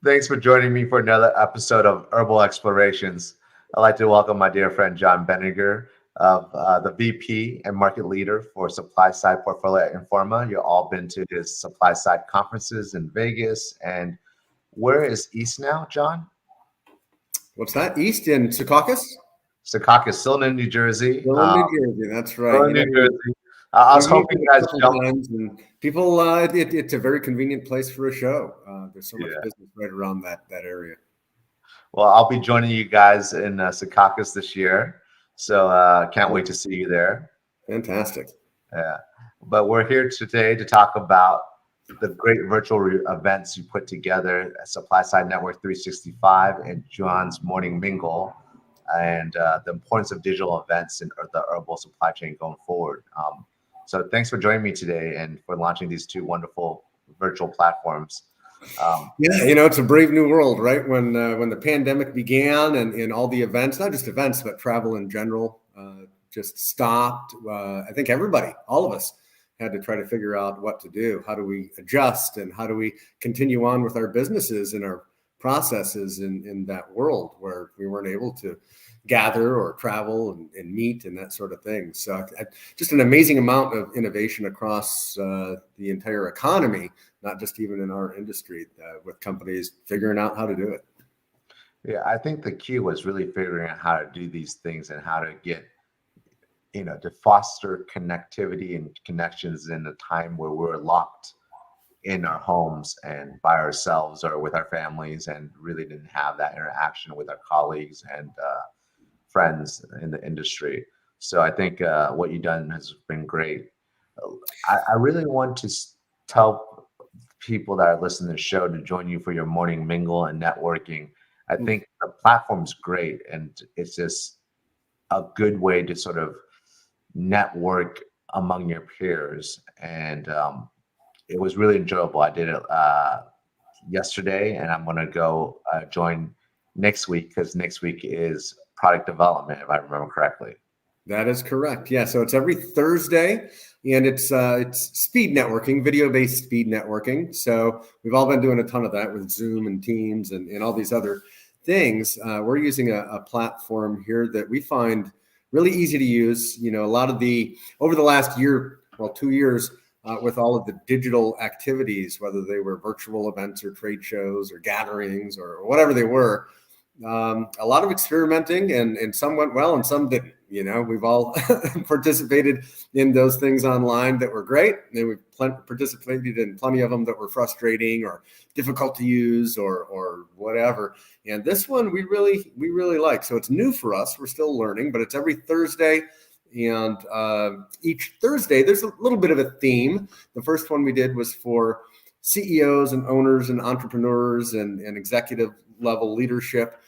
Thanks for joining me for another episode of Herbal Explorations. I'd like to welcome my dear friend Jon Benninger of the VP and market leader for supply side portfolio at Informa. You've all been to his supply side conferences in Vegas. And where is East now, Jon? What's that? East in Secaucus? Secaucus, still in New Jersey. Still in New Jersey, that's right. Still in New Jersey. I was hoping you guys jumped. And people, it's a very convenient place for a show. There's so much business right around that area. Well, I'll be joining you guys in Secaucus this year, so can't wait to see you there. Fantastic. Yeah, but we're here today to talk about the great virtual events you put together at Supply Side Network 365 and Jon's Morning Mingle, and the importance of digital events in the herbal supply chain going forward. So thanks for joining me today and for launching these two wonderful virtual platforms. It's a brave new world, right? When the pandemic began and all the events, not just events, but travel in general, just stopped. I think everybody, all of us, had to try to figure out what to do. How do we adjust and how do we continue on with our businesses and our processes in that world where we weren't able to gather or travel and meet and that sort of thing. So just an amazing amount of innovation across the entire economy, not just even in our industry, with companies figuring out how to do it. Yeah, I think the key was really figuring out how to do these things and how to get, to foster connectivity and connections in a time where we're locked in our homes and by ourselves or with our families and really didn't have that interaction with our colleagues and friends in the industry. So I think what you've done has been great. I really want to tell people that are listening to the show to join you for your morning mingle and networking. I think the platform's great, and it's just a good way to sort of network among your peers. And it was really enjoyable. I did it yesterday, and I'm going to go join next week because next week is product development, if I remember correctly. That is correct. Yeah. So it's every Thursday, and it's speed networking, video-based speed networking. So we've all been doing a ton of that with Zoom and Teams and all these other things. We're using a platform here that we find really easy to use. A lot of over the last year, 2 years, with all of the digital activities, whether they were virtual events or trade shows or gatherings or whatever they were, a lot of experimenting, and some went well and some didn't. We've all participated in those things online that were great, and we've participated in plenty of them that were frustrating or difficult to use or whatever. And this one we really like. So it's new for us. We're still learning, but it's every Thursday. And each Thursday, there's a little bit of a theme. The first one we did was for CEOs and owners and entrepreneurs and executive level leadership.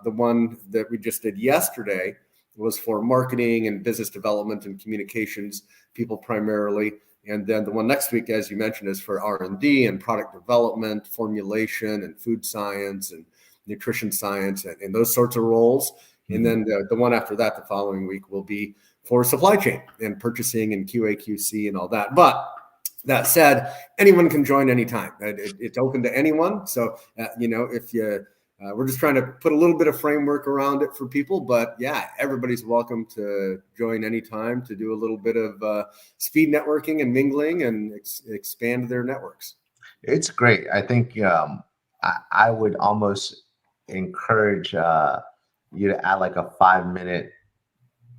The one that we just did yesterday was for marketing and business development and communications people primarily. And then the one next week, as you mentioned, is for R&D and product development, formulation and food science and nutrition science and those sorts of roles. And then the one after that, the following week, will be for supply chain and purchasing and QA/QC and all that. But that said, anyone can join anytime. It's open to anyone. So, if you, we're just trying to put a little bit of framework around it for people. But yeah, everybody's welcome to join anytime to do a little bit of speed networking and mingling and expand their networks. It's great. I think I would almost encourage you to add like a 5-minute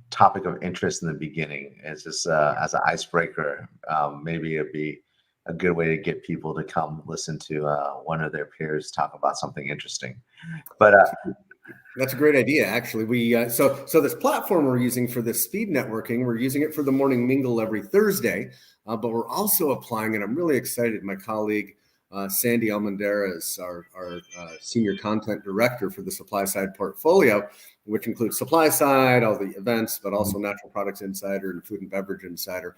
topic of interest in the beginning as just as an icebreaker. Maybe it'd be a good way to get people to come listen to one of their peers talk about something interesting. But that's a great idea, actually. We so this platform we're using for this speed networking, we're using it for the morning mingle every Thursday, but we're also applying, and I'm really excited. My colleague Sandy Almondera is our senior content director for the supply side portfolio, which includes supply side, all the events, but also Natural Products Insider and Food and Beverage Insider.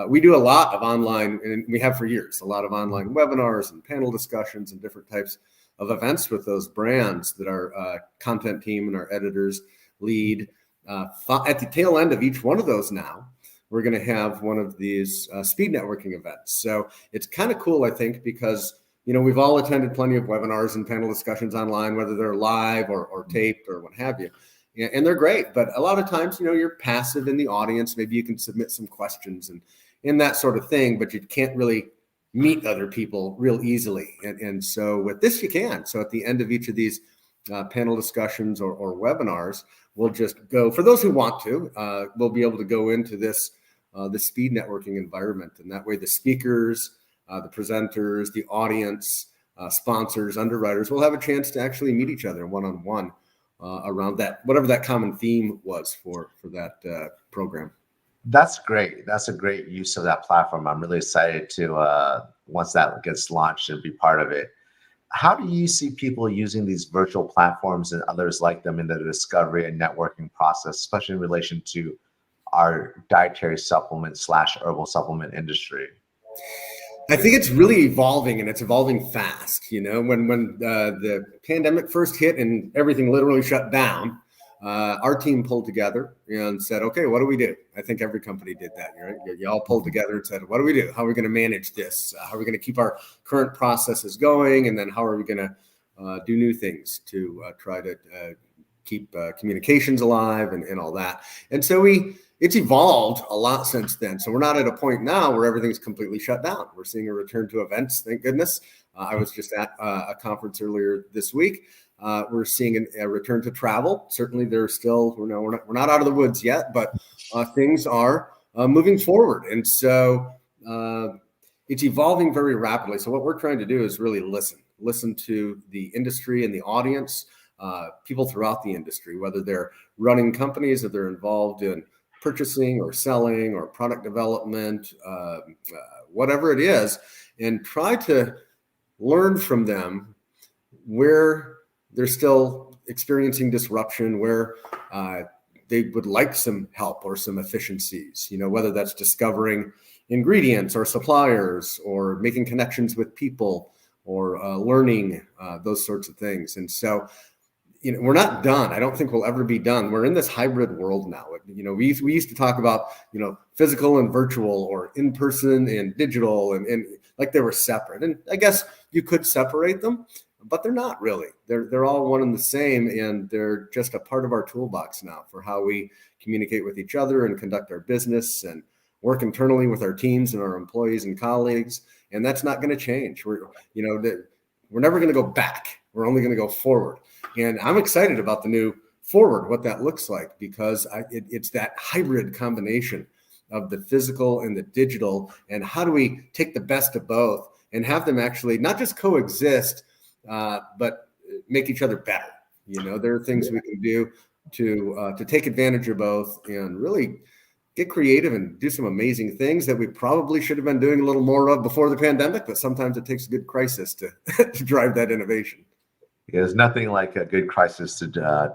We do a lot of online, and we have for years, a lot of online webinars and panel discussions and different types of events with those brands that our content team and our editors lead. At the tail end of each one of those now, we're going to have one of these speed networking events. So it's kind of cool, I think, because we've all attended plenty of webinars and panel discussions online, whether they're live or taped or what have you. And they're great. But a lot of times, you're passive in the audience. Maybe you can submit some questions and that sort of thing, but you can't really meet other people real easily. And so with this, you can. So at the end of each of these panel discussions or webinars, we'll just go, for those who want to, we'll be able to go into this the speed networking environment. And that way the speakers, the presenters, the audience, sponsors, underwriters will have a chance to actually meet each other one-on-one around that, whatever that common theme was for that program. That's great. That's a great use of that platform. I'm really excited to, once that gets launched, and be part of it. How do you see people using these virtual platforms and others like them in the discovery and networking process, especially in relation to our dietary supplement / herbal supplement industry? I think it's really evolving, and it's evolving fast. When the pandemic first hit and everything literally shut down, our team pulled together and said, okay, what do we do? I think every company did that. Right? You all pulled together and said, what do we do? How are we going to manage this? How are we going to keep our current processes going? And then how are we going to do new things to try to keep communications alive and all that? And so it's evolved a lot since then. So we're not at a point now where everything's completely shut down. We're seeing a return to events, thank goodness. I was just at a conference earlier this week. We're seeing a return to travel. Certainly, there's still, we're not out of the woods yet, but things are moving forward. And so it's evolving very rapidly. So what we're trying to do is really listen to the industry and the audience, people throughout the industry, whether they're running companies, or they're involved in purchasing or selling or product development, whatever it is, and try to learn from them where they're still experiencing disruption, where they would like some help or some efficiencies, whether that's discovering ingredients or suppliers or making connections with people or learning those sorts of things. And so, we're not done. I don't think we'll ever be done. We're in this hybrid world now. We used to talk about, physical and virtual, or in-person and digital, and like they were separate. And I guess you could separate them, but they're not really. They're all one and the same, and they're just a part of our toolbox now for how we communicate with each other and conduct our business and work internally with our teams and our employees and colleagues. And that's not going to change. We're never going to go back. We're only going to go forward. And I'm excited about the new forward, what that looks like, because it's that hybrid combination of the physical and the digital. And how do we take the best of both and have them actually not just coexist, but make each other better? There are things we can do to take advantage of both and really get creative and do some amazing things that we probably should have been doing a little more of before the pandemic, but sometimes it takes a good crisis to drive that innovation. There's nothing like a good crisis to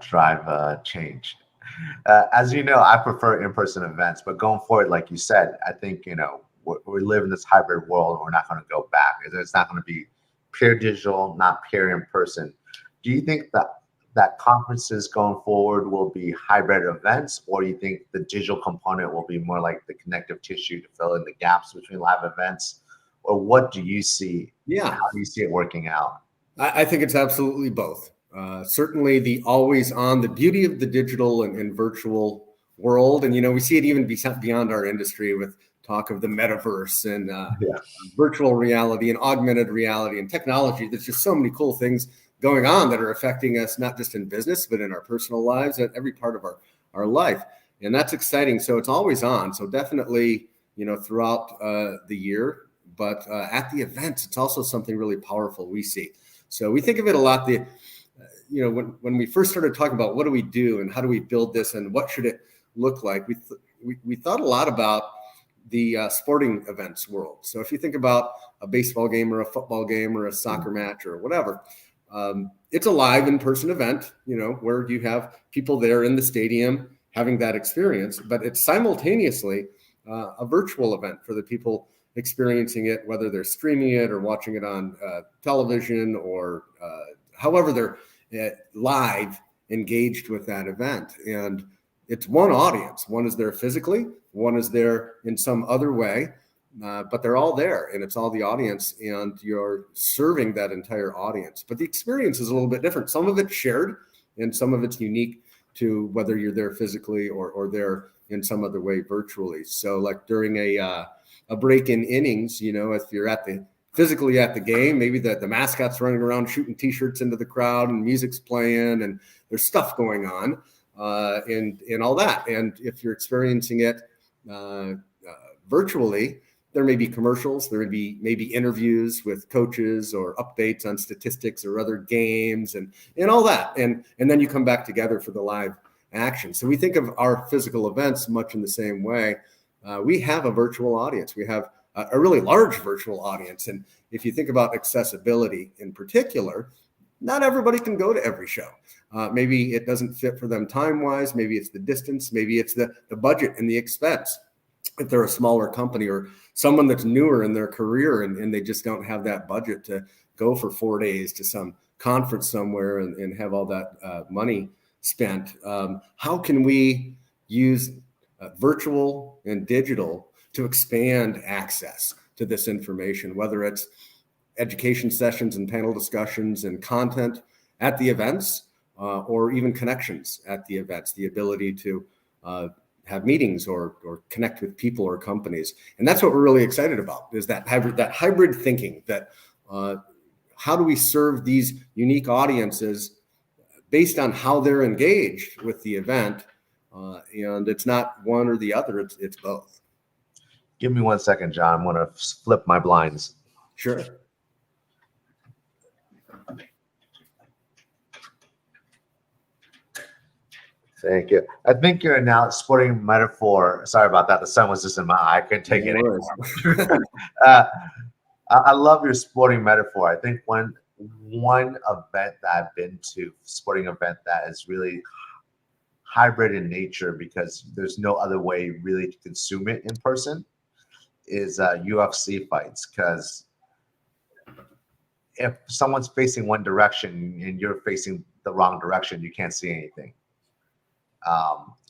drive change. As you know, I prefer in-person events, but going forward, like you said, I think, we live in this hybrid world. We're not going to go back. It's not going to be pure digital, not pure in person. Do you think that conferences going forward will be hybrid events, or do you think the digital component will be more like the connective tissue to fill in the gaps between live events? Or what do you see? Yeah. How do you see it working out? I think it's absolutely both. Certainly the always on, the beauty of the digital and virtual world. And, we see it even beyond our industry with talk of the metaverse and virtual reality and augmented reality and technology. There's just so many cool things going on that are affecting us, not just in business, but in our personal lives at every part of our life. And that's exciting. So it's always on. So definitely, throughout the year, but at the events, it's also something really powerful we see. So we think of it a lot, when we first started talking about what do we do and how do we build this and what should it look like, we thought a lot about the sporting events world. So if you think about a baseball game or a football game or a soccer match or whatever, it's a live in-person event, where you have people there in the stadium having that experience, but it's simultaneously a virtual event for the people experiencing it, whether they're streaming it or watching it on television or however they're live engaged with that event. And it's one audience. One is there physically, one is there in some other way. but they're all there, and it's all the audience, and you're serving that entire audience. But the experience is a little bit different. Some of it's shared, and some of it's unique to whether you're there physically or there in some other way virtually. So like during a break in innings, if you're physically at the game, maybe the mascot's running around shooting T-shirts into the crowd and music's playing and there's stuff going on and all that. And if you're experiencing it virtually, there may be commercials, there may be interviews with coaches or updates on statistics or other games and all that. And then you come back together for the live action. So we think of our physical events much in the same way. We have a virtual audience. We have a really large virtual audience. And if you think about accessibility in particular, not everybody can go to every show. Maybe it doesn't fit for them time-wise. Maybe it's the distance. Maybe it's the budget and the expense. If they're a smaller company or someone that's newer in their career and they just don't have that budget to go for 4 days to some conference somewhere and have all that money spent, how can we use virtual and digital to expand access to this information, whether it's education sessions and panel discussions and content at the events or even connections at the events, the ability to have meetings or connect with people or companies. And that's what we're really excited about, is that hybrid thinking, that how do we serve these unique audiences based on how they're engaged with the event. And it's not one or the other, it's both. Give me 1 second, John. I'm going to flip my blinds. Sure. Thank you. I think you're now sporting metaphor. Sorry about that. The sun was just in my eye. I couldn't take it anymore. I love your sporting metaphor. I think one event that I've been to, sporting event that is really hybrid in nature because there's no other way really to consume it in person, is UFC fights. Because if someone's facing one direction and you're facing the wrong direction, you can't see anything.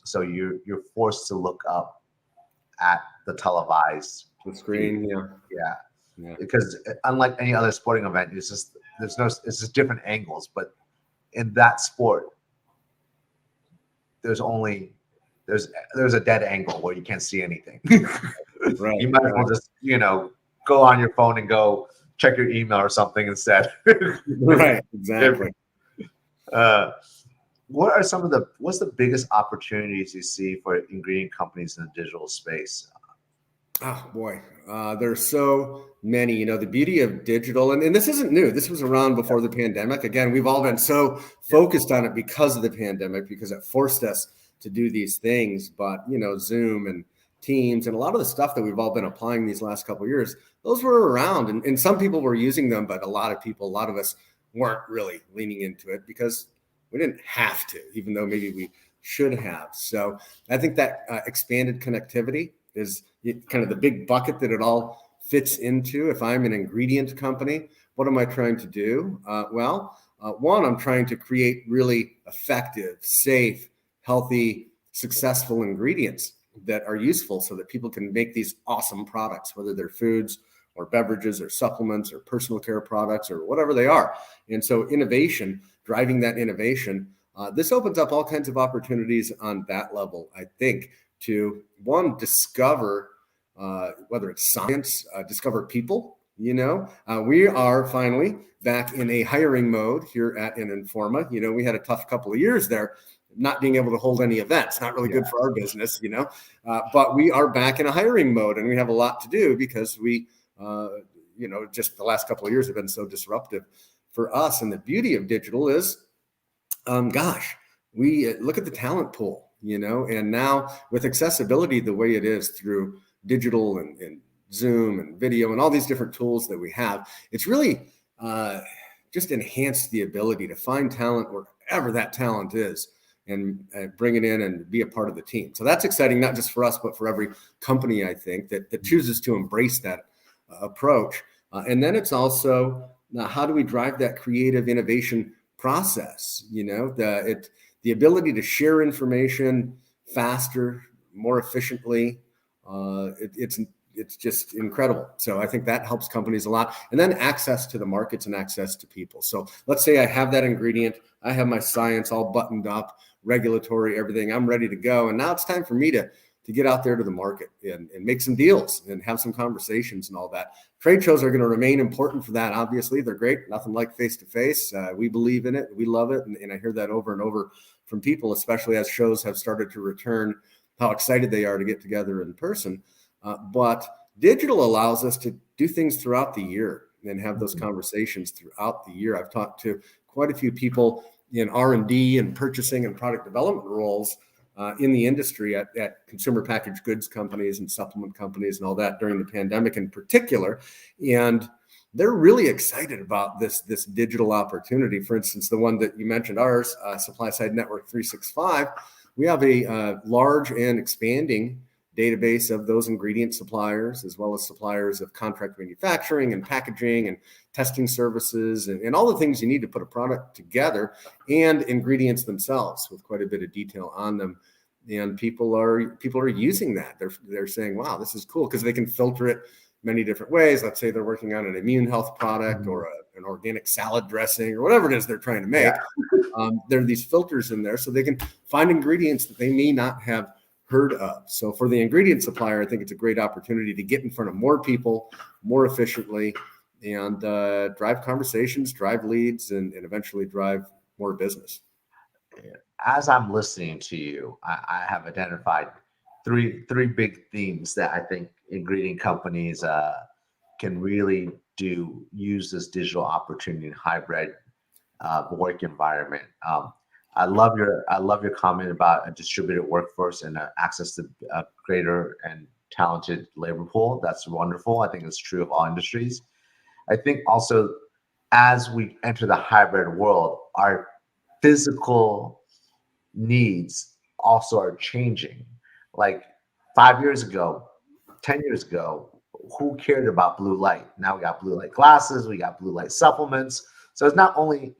So you're forced to look up at the televised screen. Yeah. Because unlike any other sporting event, it's just different angles. But in that sport, there's a dead angle where you can't see anything. Right. You might as well just go on your phone and go check your email or something instead. Right. Exactly. What's the biggest opportunities you see for ingredient companies in the digital space? Oh boy, there's so many. The beauty of digital, and this isn't new. This was around before the pandemic. Again, we've all been so focused on it because of the pandemic, because it forced us to do these things. But Zoom and Teams and a lot of the stuff that we've all been applying these last couple of years, those were around, and some people were using them, but a lot of us weren't really leaning into it because we didn't have to, even though maybe we should have. So I think that expanded connectivity is kind of the big bucket that it all fits into. If I'm an ingredient company, what am I trying to do? One, I'm trying to create really effective, safe, healthy, successful ingredients that are useful so that people can make these awesome products, whether they're foods or beverages or supplements or personal care products or whatever they are. And so innovation, driving that innovation, this opens up all kinds of opportunities on that level, I think, to one, discover, whether it's science, discover people. We are finally back in a hiring mode here at Informa. We had a tough couple of years there, not being able to hold any events, not really good for our business, but we are back in a hiring mode, and we have a lot to do because we, just the last couple of years have been so disruptive for us. And the beauty of digital is, we look at the talent pool, and now with accessibility the way it is through digital and Zoom and video and all these different tools that we have, it's really just enhanced the ability to find talent wherever that talent is and bring it in and be a part of the team. So that's exciting, not just for us, but for every company, I think, that chooses to embrace that approach. And then it's also, how do we drive that creative innovation process? The ability to share information faster, more efficiently. It's it's just incredible. So I think that helps companies a lot. And then access to the markets and access to people. So let's say I have that ingredient, I have my science all buttoned up, regulatory, everything, I'm ready to go. And now it's time for me to get out there to the market and make some deals and have some conversations and all that. Trade shows are going to remain important for that. Obviously, they're great. Nothing like face-to-face. We believe in it. We love it. And I hear that over and over from people, especially as shows have started to return, how excited they are to get together in person. But digital allows us to do things throughout the year and have those conversations throughout the year. I've talked to quite a few people in R&D and purchasing and product development roles in the industry at consumer packaged goods companies and supplement companies and all that during the pandemic in particular. And they're really excited about this digital opportunity. For instance, the one that you mentioned, ours, Supply Side Network 365, we have a large and expanding database of those ingredient suppliers, as well as suppliers of contract manufacturing and packaging and testing services and all the things you need to put a product together, and ingredients themselves with quite a bit of detail on them. And people are using that. They're saying, wow, this is cool, because they can filter it many different ways. Let's say they're working on an immune health product or an organic salad dressing or whatever it is they're trying to make. Yeah. There are these filters in there so they can find ingredients that they may not have heard of. So for the ingredient supplier, I think it's a great opportunity to get in front of more people more efficiently and drive conversations, drive leads, and eventually drive more business. As I'm listening to you, I have identified three big themes that I think ingredient companies can really use this digital opportunity in hybrid work environment. I love your comment about a distributed workforce and access to a greater and talented labor pool. That's wonderful. I think it's true of all industries. I think also, as we enter the hybrid world, our physical needs also are changing. Like 5 years ago, 10 years ago, who cared about blue light? Now we got blue light glasses, we got blue light supplements. So it's not only,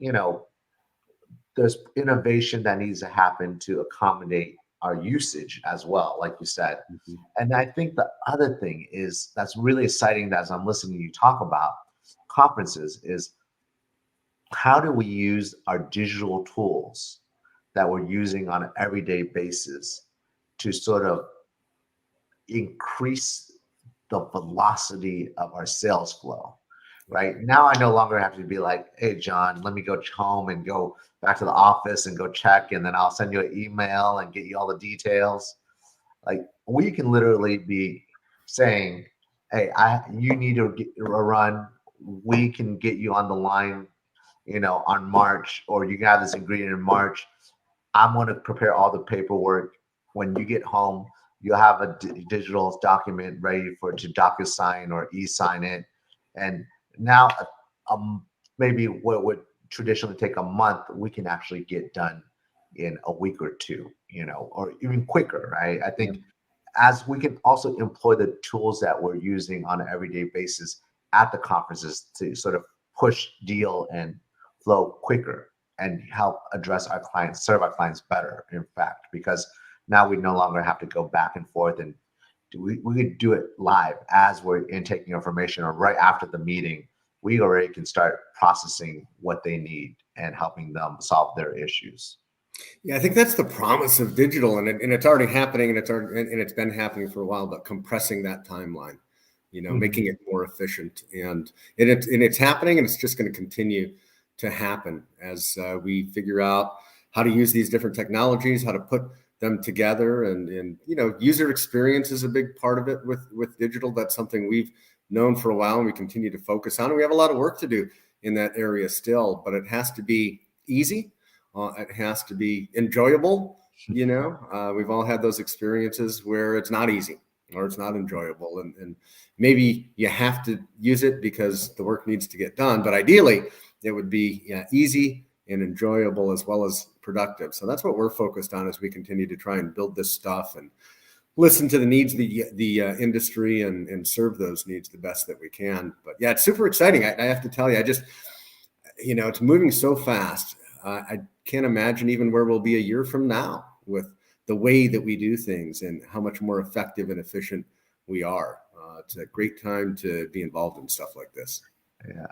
there's innovation that needs to happen to accommodate our usage as well, like you said. Mm-hmm. And I think the other thing is that's really exciting, that as I'm listening to you talk about conferences, is how do we use our digital tools that we're using on an everyday basis to sort of increase the velocity of our sales flow, right? Now I no longer have to be like, hey, Jon, let me go home and go back to the office and go check, and then I'll send you an email and get you all the details. Like, we can literally be saying, hey, you need to get a run. We can get you on the line, on March, or you got this ingredient in March. I'm going to prepare all the paperwork. When you get home, you'll have a digital document ready to DocuSign or e-sign it. And now maybe what would traditionally take a month, we can actually get done in a week or two, or even quicker, right? I think as we can also employ the tools that we're using on an everyday basis at the conferences to sort of push deal and flow quicker and help address our clients, serve our clients better, in fact, because now we no longer have to go back and forth, and we could do it live as we're intaking information, or right after the meeting, we already can start processing what they need and helping them solve their issues. Yeah, I think that's the promise of digital, and it's already happening, and it's been happening for a while, but compressing that timeline, making it more efficient, and it's happening, and it's just going to continue to happen as we figure out how to use these different technologies, how to put them together, and user experience is a big part of it with digital. That's something we've known for a while, and we continue to focus on. And we have a lot of work to do in that area still, but it has to be easy. It has to be enjoyable. We've all had those experiences where it's not easy or it's not enjoyable, and maybe you have to use it because the work needs to get done. But ideally, it would be easy and enjoyable as well as productive. So that's what we're focused on as we continue to try and build this stuff and listen to the needs of the industry and serve those needs the best that we can. But yeah, it's super exciting. I have to tell you, it's moving so fast. I can't imagine even where we'll be a year from now with the way that we do things and how much more effective and efficient we are. It's a great time to be involved in stuff like this. Yeah.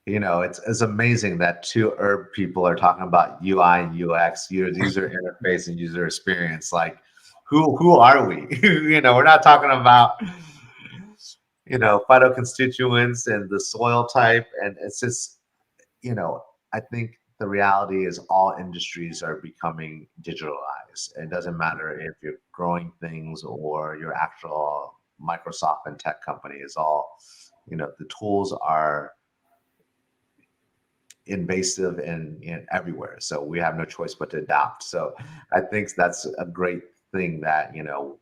It's amazing that two herb people are talking about UI and UX, user interface and user experience. Like, who are we? We're not talking about, phytoconstituents and the soil type. And it's just, I think the reality is all industries are becoming digitalized. It doesn't matter if you're growing things or your actual Microsoft and tech company is all, the tools are invasive and everywhere. So we have no choice but to adapt. So I think that's a great thing that,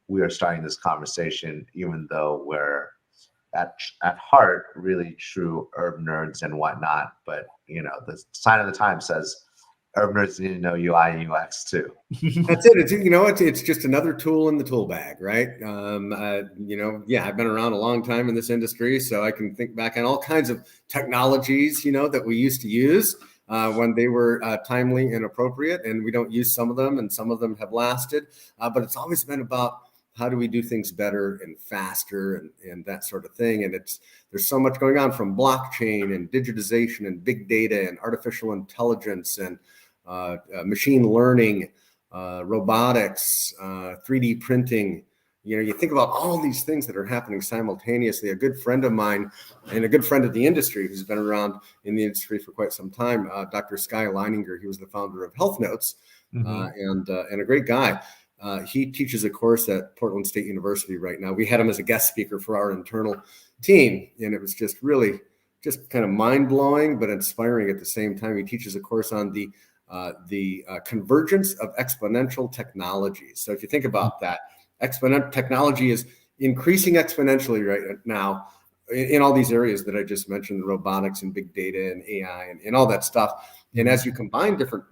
we are starting this conversation, even though we're at heart really true herb nerds and whatnot. But, the sign of the time says herb nerds need to know UI and UX too. That's it. It's just another tool in the tool bag, right? I've been around a long time in this industry, so I can think back on all kinds of technologies, that we used to use when they were timely and appropriate, and we don't use some of them, and some of them have lasted. But it's always been about how do we do things better and faster and that sort of thing. And there's so much going on, from blockchain and digitization and big data and artificial intelligence and machine learning, robotics, 3D printing. You think about all these things that are happening simultaneously. A good friend of mine and a good friend of the industry who's been around in the industry for quite some time, Dr. Skye Leininger, he was the founder of Health Notes, and a great guy. He teaches a course at Portland State University right now. We had him as a guest speaker for our internal team, and it was just really just kind of mind-blowing, but inspiring at the same time. He teaches a course on the convergence of exponential technologies. So if you think about that, exponential technology is increasing exponentially right now in all these areas that I just mentioned, robotics and big data and AI and all that stuff. And as you combine different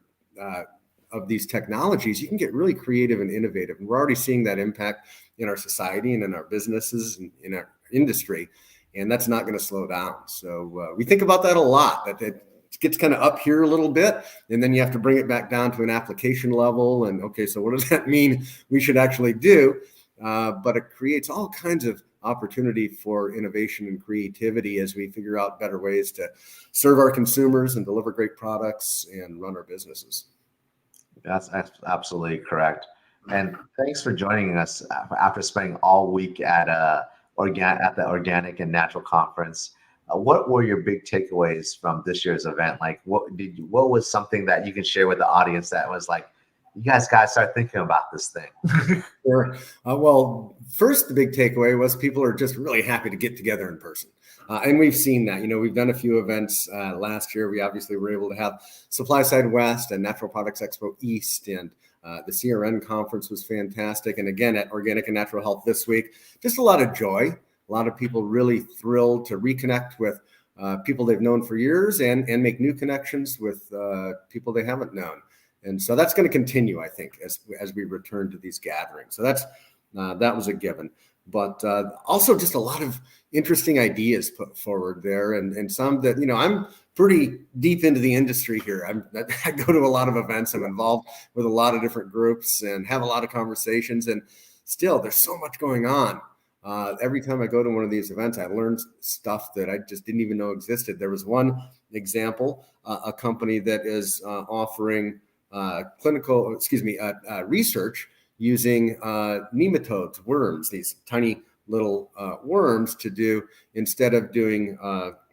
of these technologies, you can get really creative and innovative. And we're already seeing that impact in our society and in our businesses and in our industry. And that's not going to slow down. So we think about that a lot, that it gets kind of up here a little bit, and then you have to bring it back down to an application level. And okay, so what does that mean we should actually do? But it creates all kinds of opportunity for innovation and creativity as we figure out better ways to serve our consumers and deliver great products and run our businesses. That's absolutely correct. And thanks for joining us after spending all week at the Organic and Natural Conference. What were your big takeaways from this year's event? Like, what was something that you can share with the audience that was like, you guys got to start thinking about this thing? Sure. Well, first, the big takeaway was people are just really happy to get together in person. And we've seen that. We've done a few events last year. We obviously were able to have Supply Side West and Natural Products Expo East, and the CRN conference was fantastic. And again, at Organic and Natural Health this week, just a lot of joy. A lot of people really thrilled to reconnect with people they've known for years and make new connections with people they haven't known. And so that's going to continue, I think, as we return to these gatherings. So that was a given. But also just a lot of interesting ideas put forward there, and some that, I'm pretty deep into the industry here. I go to a lot of events. I'm involved with a lot of different groups and have a lot of conversations. And still, there's so much going on. Every time I go to one of these events, I learn stuff that I just didn't even know existed. There was one example, a company that is offering research using nematodes, worms, these tiny little worms to do, instead of doing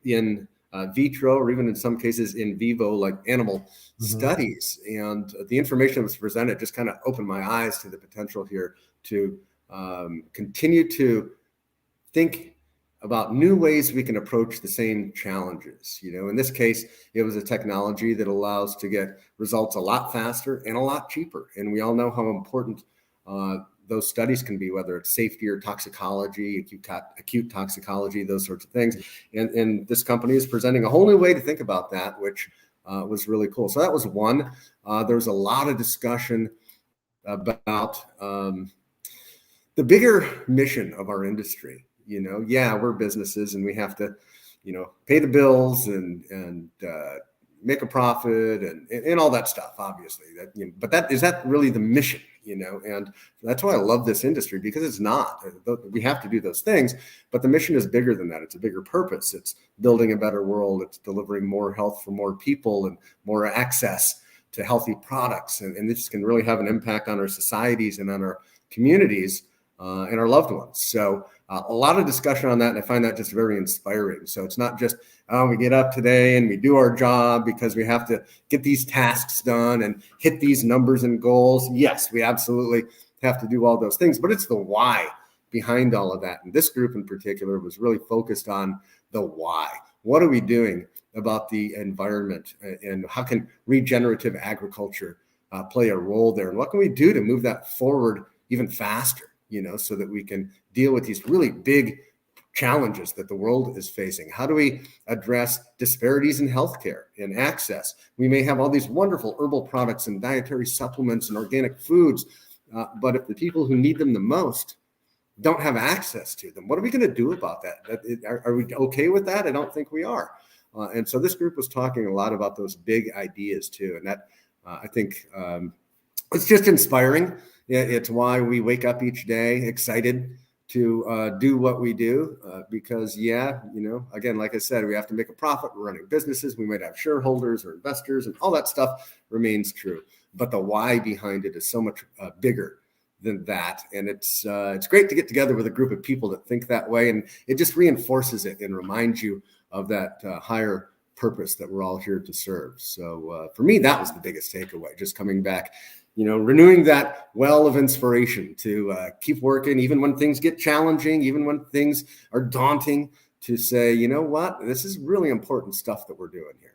in vitro or even in some cases in vivo, like animal studies. And the information that was presented just kind of opened my eyes to the potential here to continue to think about new ways we can approach the same challenges. In this case, it was a technology that allows to get results a lot faster and a lot cheaper. And we all know how important those studies can be, whether it's safety or toxicology, acute toxicology, those sorts of things. And this company is presenting a whole new way to think about that, which was really cool. So that was one. There was a lot of discussion about the bigger mission of our industry. We're businesses and we have to, pay the bills and make a profit and all that stuff, obviously. But is that really the mission? And that's why I love this industry, because it's not. We have to do those things, but the mission is bigger than that. It's a bigger purpose. It's building a better world. It's delivering more health for more people and more access to healthy products. And this can really have an impact on our societies and on our communities and our loved ones. So a lot of discussion on that, and I find that just very inspiring. So it's not just, we get up today and we do our job because we have to get these tasks done and hit these numbers and goals. Yes, we absolutely have to do all those things, but it's the why behind all of that. And this group in particular was really focused on the why. What are we doing about the environment, and how can regenerative agriculture play a role there? And what can we do to move that forward even faster, so that we can deal with these really big challenges that the world is facing? How do we address disparities in healthcare and access? We may have all these wonderful herbal products and dietary supplements and organic foods, but if the people who need them the most don't have access to them, what are we going to do about that? Are we okay with that? I don't think we are. And so this group was talking a lot about those big ideas too. And that I think it's just inspiring. It's why we wake up each day excited to do what we do, because again, like I said, we have to make a profit. We're running businesses. We might have shareholders or investors, and all that stuff remains true. But the why behind it is so much bigger than that. And it's great to get together with a group of people that think that way, and it just reinforces it and reminds you of that higher purpose that we're all here to serve. So for me, that was the biggest takeaway, just coming back, renewing that well of inspiration to keep working, even when things get challenging, even when things are daunting, to say, you know what, this is really important stuff that we're doing here.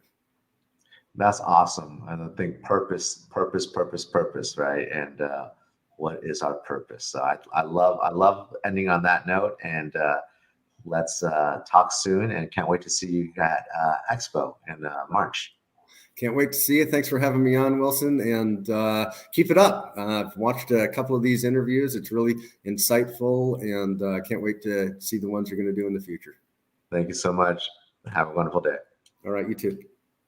That's awesome. And I think purpose, right? And what is our purpose? So I love ending on that note, and let's talk soon, and can't wait to see you at Expo in March. Can't wait to see you. Thanks for having me on, Wilson, and keep it up. I've watched a couple of these interviews. It's really insightful, and can't wait to see the ones you're going to do in the future. Thank you so much. Have a wonderful day. All right, you too.